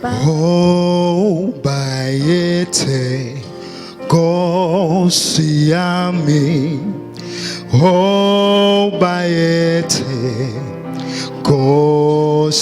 Oh, bayete kosiami. Oh, bayete kosiami.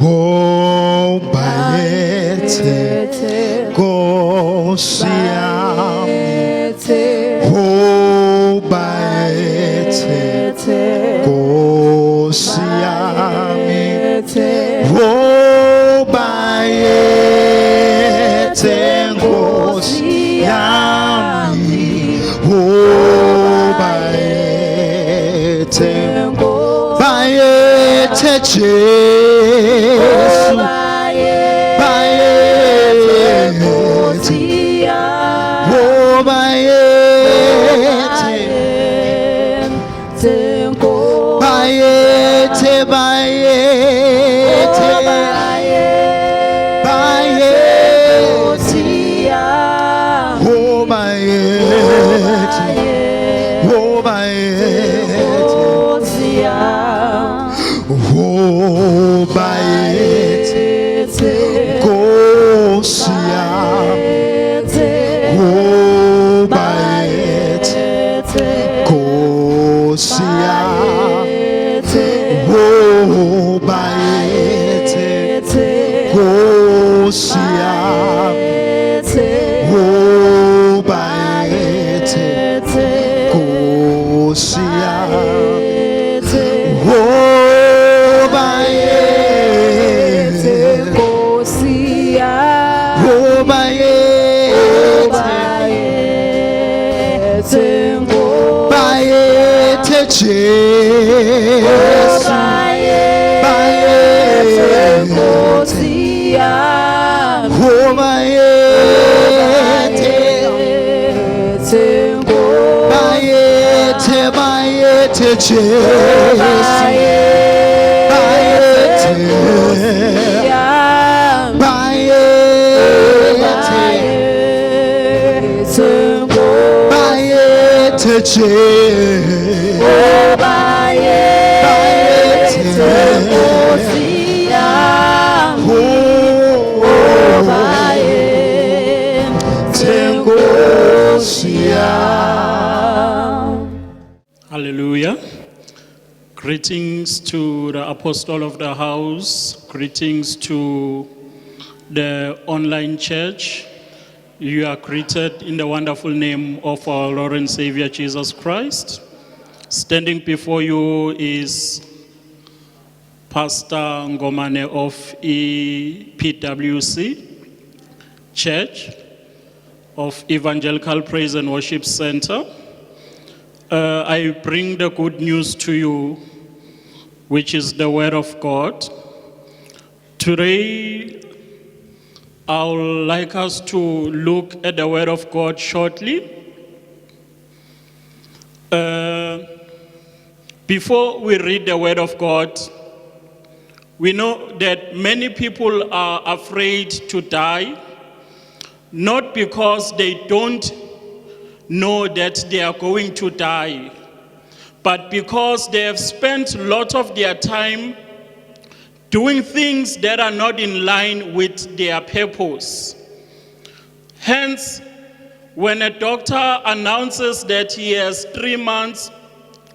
Oh, bayete kosiami. Oh, bayete kosiami. Oh, bayete kosiami. Oh, bayete Jesu, bayete, oh bayete, bayete, bayete, bayete, oh bayete, oh bayete. Oh, bayete, kosiami. Oh, bayete, kosiami. Oh, bayete, kosiami. Oh, bayete, kosiami. Oh, Jesu, bayete, oh bayete, bayete, bayete, Jesu, bayete, bayete, bayete, Jesu. Hallelujah. Greetings to the apostle of the house. Greetings to the online church. You are greeted in the wonderful name of our Lord and Savior Jesus Christ. Standing before you is Pastor Ngomane of EPWC Church of Evangelical Praise and Worship Center. I bring the good news to you, which is the Word of God. Today, I would like us to look at the Word of God shortly. Before we read the Word of God, we know that many people are afraid to die, not because they don't know that they are going to die, but because they have spent a lot of their time doing things that are not in line with their purpose. Hence, when a doctor announces that he has 3 months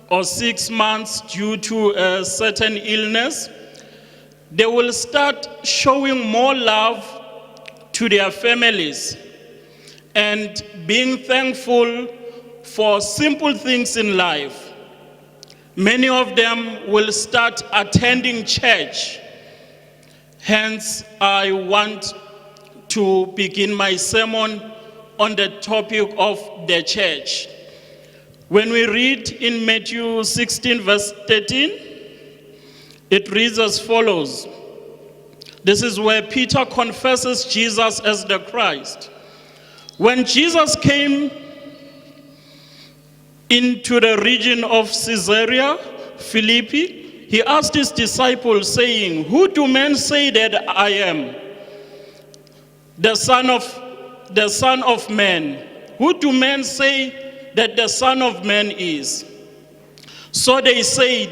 or 6 months due to a certain illness, they will start showing more love to their families and being thankful for simple things in life. Many of them will start attending church. Hence, I want to begin my sermon on the topic of the church. When we read in Matthew 16, verse 13, it reads as follows. This is where Peter confesses Jesus as the Christ. When Jesus came into the region of Caesarea Philippi, he asked his disciples, saying, "Who do men say that I am? The Son of Man. Who do men say that the Son of Man is?" So they said,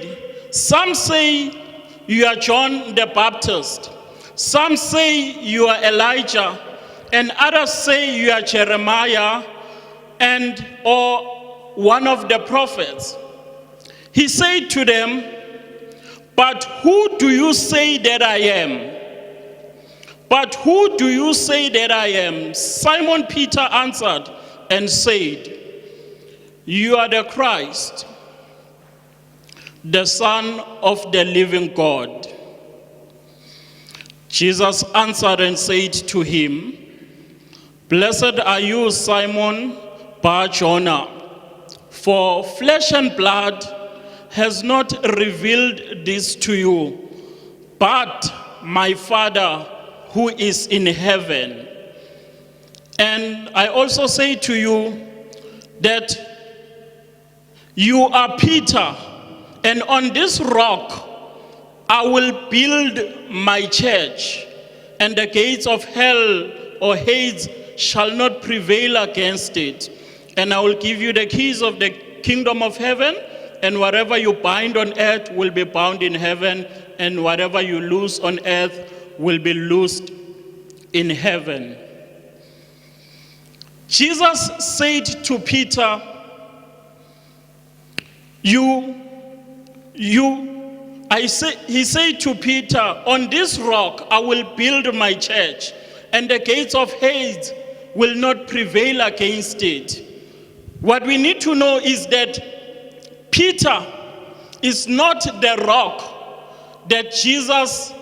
"Some say you are John the Baptist. Some say you are Elijah, and others say you are Jeremiah or one of the prophets. He said to them, but who do you say that I am? But who do you say that I am? Simon Peter answered and said, you are the Christ, the Son of the living God. Jesus answered and said to him, blessed are you, Simon Bar-Jonah, for flesh and blood has not revealed this to you, but my Father who is in heaven. And I also say to you that you are Peter, and on this rock I will build my church, and the gates of hell or Hades shall not prevail against it. And I will give you the keys of the kingdom of heaven, and whatever you bind on earth will be bound in heaven, and whatever you loose on earth will be loosed in heaven. Jesus said to Peter, he said to Peter, on this rock I will build my church, and the gates of Hades will not prevail against it. What we need to know is that Peter is not the rock that Jesus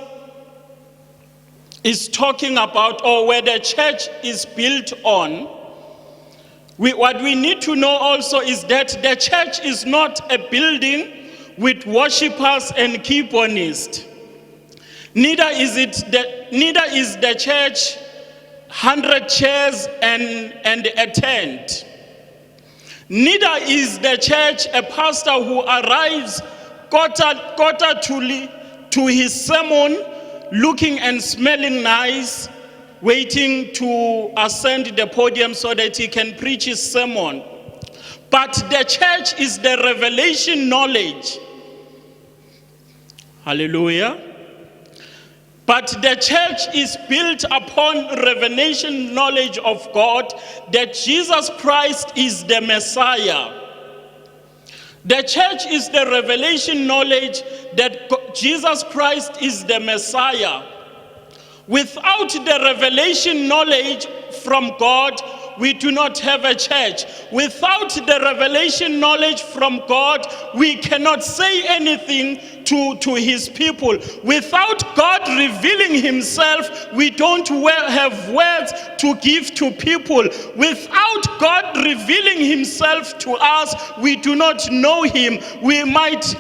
is talking about, or where the church is built on. What we need to know also is that the church is not a building with worshippers and keyboardists. Neither is the church 100 chairs and a tent. Neither is the church a pastor who arrives quarter to his sermon, looking and smelling nice, waiting to ascend the podium so that he can preach his sermon. But the church is the revelation knowledge. Hallelujah. But the church is built upon revelation knowledge of God, that Jesus Christ is the Messiah. The church is the revelation knowledge that Jesus Christ is the Messiah. Without the revelation knowledge from God, we do not have a church. Without the revelation knowledge from God, we cannot say anything to his people. Without God revealing himself, we don't have words to give to people. Without God revealing himself to us, we do not know him. We might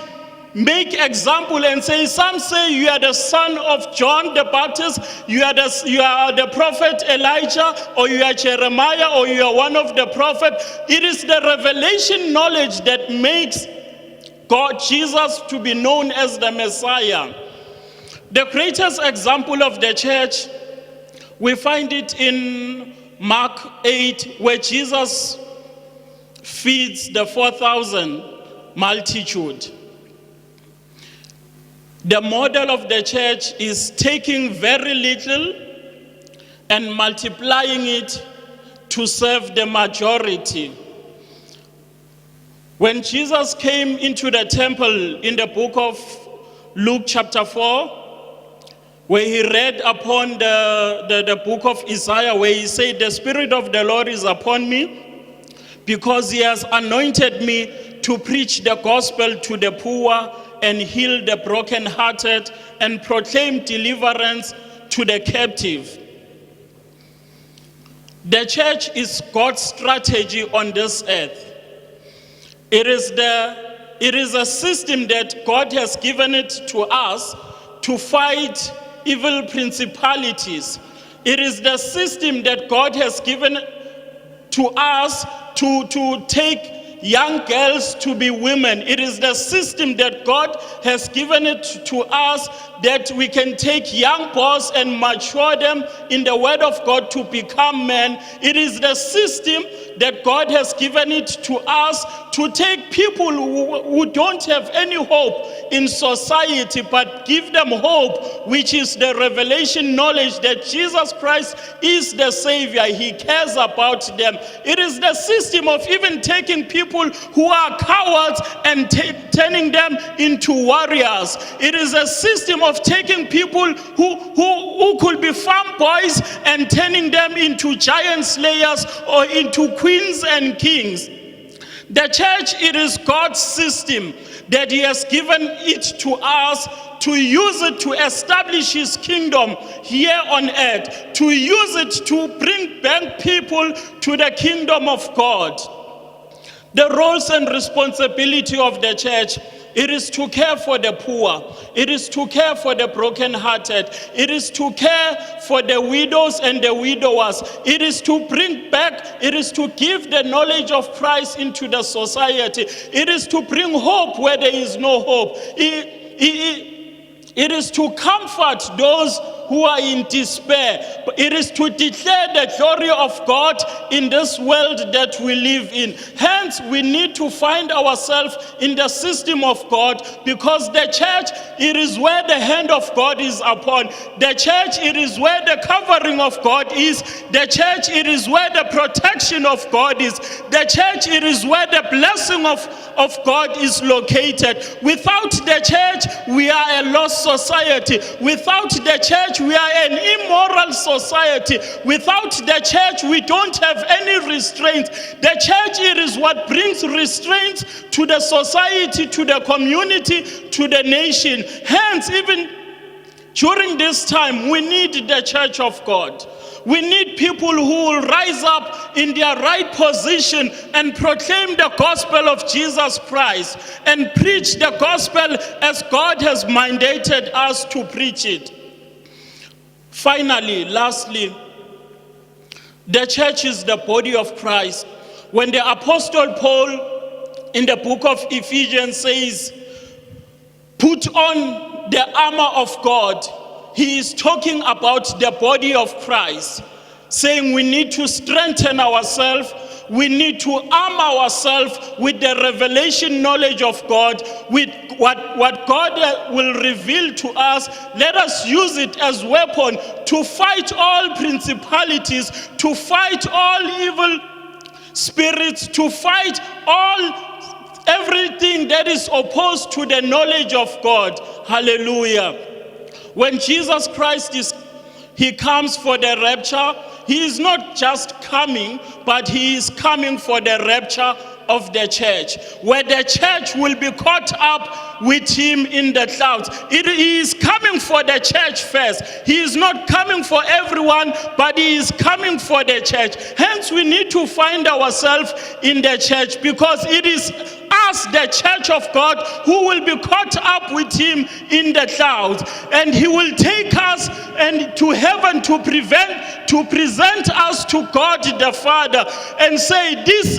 make example and say, some say you are the son of John the Baptist, you are the prophet Elijah, or you are Jeremiah, or you are one of the prophets. It is the revelation knowledge that makes God, Jesus, to be known as the Messiah. The greatest example of the church, we find it in Mark 8, where Jesus feeds the 4,000 multitude. The model of the church is taking very little and multiplying it to serve the majority. When Jesus came into the temple in the book of Luke chapter 4, where he read upon the book of Isaiah, where he said, the Spirit of the Lord is upon me, because he has anointed me to preach the gospel to the poor, and heal the brokenhearted, and proclaim deliverance to the captive. The church is God's strategy on this earth. It is a system that God has given it to us to fight evil principalities. It is the system that God has given to us to take young girls to be women. It is the system that God has given it to us, that we can take young boys and mature them in the word of God to become men. It is the system that God has given it to us to take people who don't have any hope in society, but give them hope, which is the revelation knowledge that Jesus Christ is the Savior. He cares about them. It is the system of even taking people who are cowards and turning them into warriors. It is a system of taking people who could be farm boys and turning them into giant slayers or into queens and kings. The church, it is God's system that He has given it to us to use it to establish His kingdom here on earth, to use it to bring back people to the kingdom of God. The roles and responsibility of the church, it is to care for the poor. It is to care for the brokenhearted. It is to care for the widows and the widowers. It is to bring back, it is to give the knowledge of Christ into the society. It is to bring hope where there is no hope. It is to comfort those who are in despair. It is to declare the glory of God in this world that we live in. Hence, we need to find ourselves in the system of God, because the church, it is where the hand of God is upon. The church, it is where the covering of God is. The church, it is where the protection of God is. The church, it is where the blessing of God is located. Without the church, we are a lost society. Without the church, we are an immoral society. Without the church, we don't have any restraint. The church, it is what brings restraint to the society, to the community, to the nation. Hence, even during this time, we need the church of God. We need people who will rise up in their right position and proclaim the gospel of Jesus Christ and preach the gospel as God has mandated us to preach it. Finally, lastly, the church is the body of Christ. When the Apostle Paul in the book of Ephesians says, put on the armor of God, he is talking about the body of Christ, saying we need to strengthen ourselves. We need to arm ourselves with the revelation knowledge of God, with what God will reveal to us. Let us use it as weapon to fight all principalities, to fight all evil spirits, to fight everything that is opposed to the knowledge of God. Hallelujah. When Jesus Christ he comes for the rapture, he is not just coming, but he is coming for the rapture of the church, where the church will be caught up with him in the clouds. He is coming for the church first. He is not coming for everyone, but he is coming for the church. Hence, we need to find ourselves in the church, because it is us, the church of God, who will be caught up with him in the clouds, and he will take us and to heaven to present us to God the Father and say, these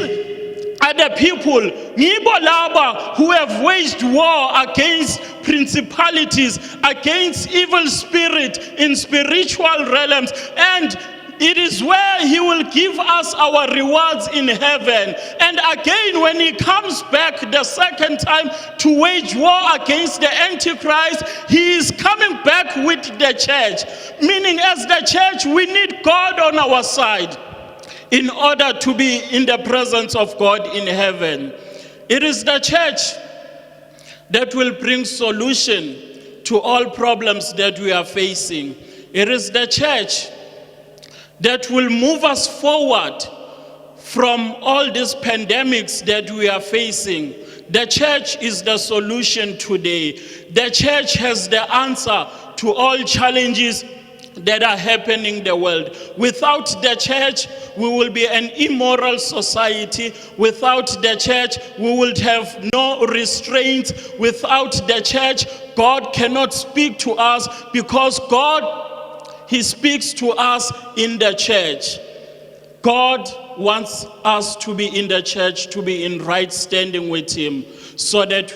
are the people, Ngibo laba, who have waged war against principalities, against evil spirit in spiritual realms, and it is where he will give us our rewards in heaven. And again, when he comes back the second time to wage war against the Antichrist, he is coming back with the church. Meaning, as the church, we need God on our side in order to be in the presence of God in heaven. It is the church that will bring solution to all problems that we are facing. It is the church that will move us forward from all these pandemics that we are facing. The church is the solution today. The church has the answer to all challenges that are happening in the world. Without the church, we will be an immoral society. Without the church, we will have no restraint. Without the church, God cannot speak to us, because God, he speaks to us in the church. God wants us to be in the church, to be in right standing with him, so that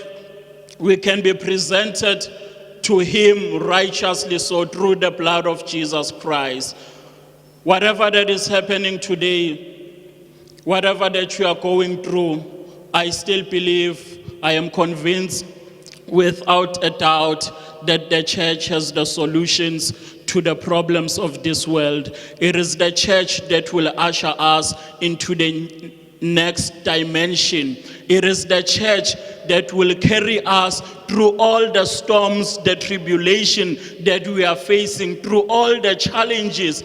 we can be presented to him righteously, so through the blood of Jesus Christ. Whatever that is happening today, whatever that you are going through, I still believe, I am convinced without a doubt that the church has the solutions to the problems of this world. It is the church that will usher us into the next dimension. It is the church that will carry us through all the storms, the tribulation that we are facing, through all the challenges.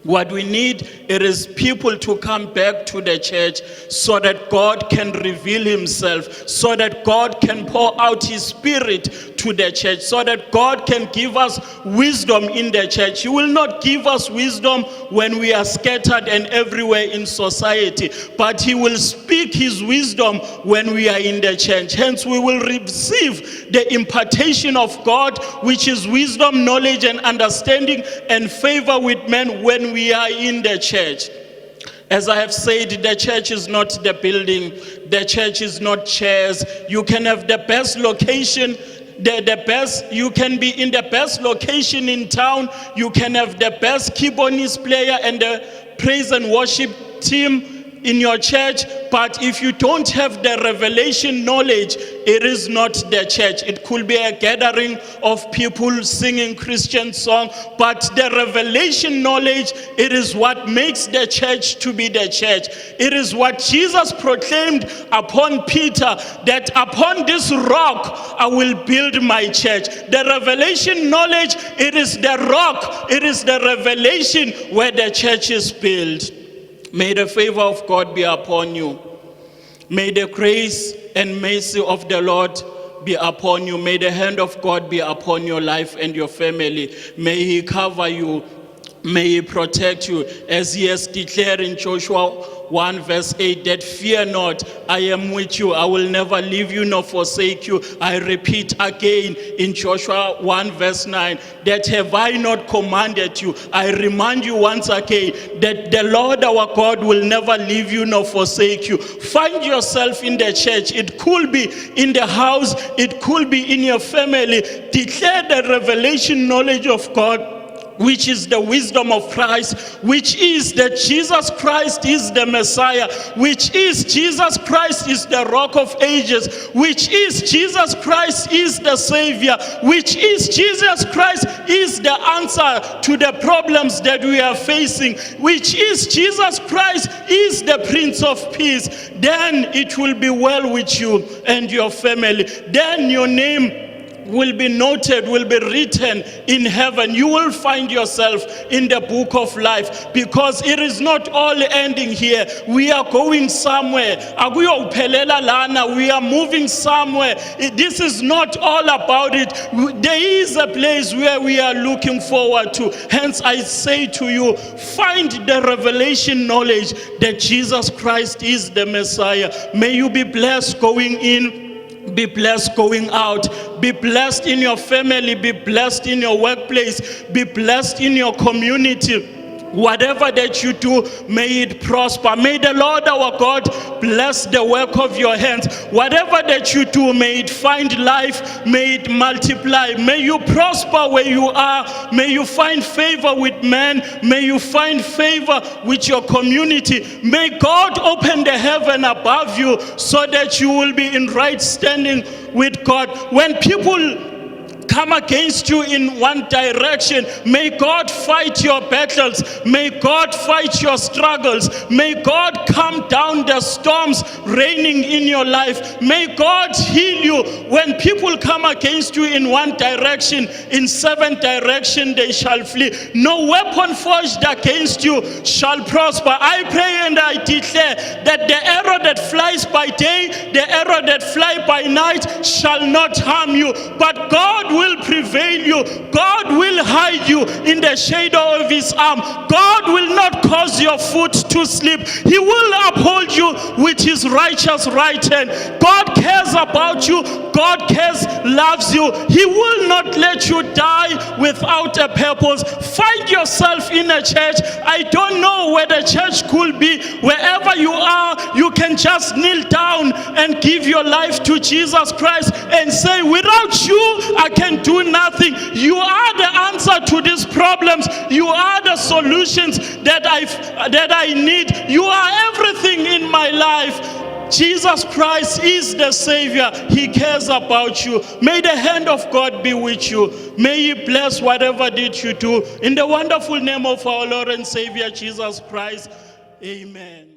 What we need, it is people to come back to the church so that God can reveal himself, so that God can pour out his spirit to the church, so that God can give us wisdom in the church. He will not give us wisdom when we are scattered and everywhere in society, but he will speak his wisdom when we are in the church. Hence, we will receive the impartation of God, which is wisdom, knowledge, and understanding, and favor with men when we are in the church. As I have said, the church is not the building. The church is not chairs. You can have the best location, you can be in the best location in town. You can have the best keyboardist player and the praise and worship team in your church, but if you don't have the revelation knowledge, it is not the church. It could be a gathering of people singing Christian song, but the revelation knowledge, it is what makes the church to be the church. It is what Jesus proclaimed upon Peter, that upon this rock I will build my church. The revelation knowledge, it is the rock, it is the revelation where the church is built. May the favor of God be upon you. May the grace and mercy of the Lord be upon you. May the hand of God be upon your life and your family. May he cover you. May he protect you, as he has declared in Joshua 1 verse 8, that fear not, I am with you. I will never leave you nor forsake you. I repeat again in Joshua 1 verse 9, that have I not commanded you? I remind you once again that the Lord our God will never leave you nor forsake you. Find yourself in the church. It could be in the house. It could be in your family. Declare the revelation knowledge of God, which is the wisdom of Christ, which is that Jesus Christ is the Messiah, which is Jesus Christ is the rock of ages, which is Jesus Christ is the Savior, which is Jesus Christ is the answer to the problems that we are facing, which is Jesus Christ is the Prince of Peace. Then it will be well with you and your family. Then your name will be noted, will be written in heaven. You will find yourself in the book of life, because it is not all ending here. We are going somewhere. We are moving somewhere. This is not all about it. There is a place where we are looking forward to. Hence I say to you, find the revelation knowledge that Jesus Christ is the Messiah. May you be blessed going in, be blessed going out, be blessed in your family, be blessed in your workplace, be blessed in your community. Whatever that you do, may it prosper. May the Lord our God bless the work of your hands. Whatever that you do, may it find life, may it multiply. May you prosper where you are. May you find favor with men. May you find favor with your community. May God open the heaven above you so that you will be in right standing with God. When people come against you in one direction, may God fight your battles. May God fight your struggles. May God calm down the storms raining in your life. May God heal you. When people come against you in one direction, in 7 directions they shall flee. No weapon forged against you shall prosper. I pray and I declare that the arrow that flies by day, the arrow that flies by night shall not harm you, but God will prevail veil you. God will hide you in the shadow of his arm. God will not cause your foot to slip. He will uphold you with his righteous right hand. God cares about you. God cares, loves you. He will not let you die without a purpose. Find yourself in a church. I don't know where the church could be. Wherever you are, you can just kneel down and give your life to Jesus Christ and say, without you, I can do nothing. You are the answer to these problems. You are the solutions that I need. You are everything in my life. Jesus Christ is the Savior. He cares about you. May the hand of God be with you. May he bless whatever did you do. In the wonderful name of our Lord and Savior, Jesus Christ. Amen.